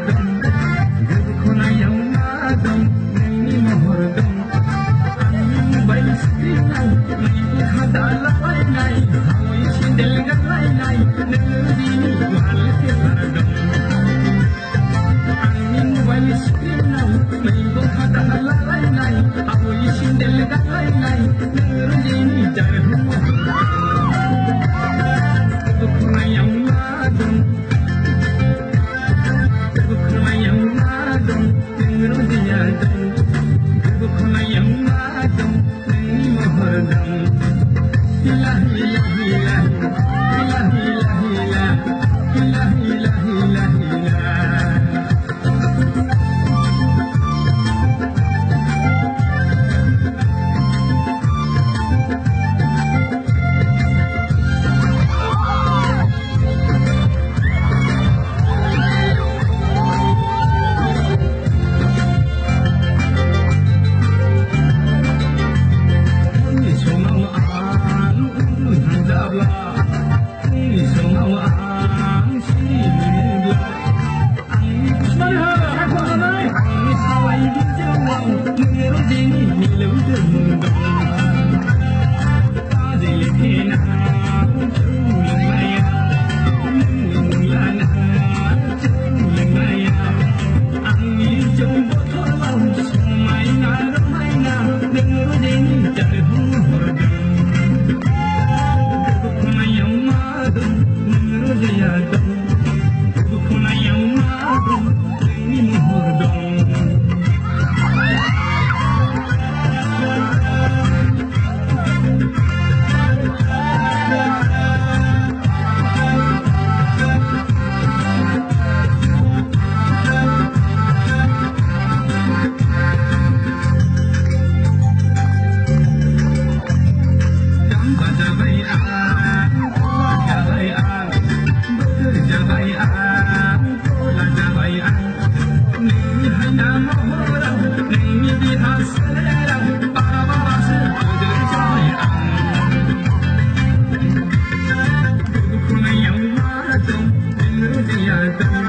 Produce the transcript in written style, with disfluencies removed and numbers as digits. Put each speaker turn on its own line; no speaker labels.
dong, gerukona yang madong, nini mohor dong. Angin bayi setinai, nini hada lai lai, hawai sindel galai lai, negeri wal kebar dong. Angin bayi setinai, nini hada lai lai, hawai sindel galai lai, negeri jarhu. Gerukona yang madong. Gerukona yang madong, dengar dia dong. Gerukona yang madong, nini mohor dong. Hilah hilah hilah, hilah hilah hilah, hilah hilah hilah hilah. Gerukona yang madong, dengar dia dong.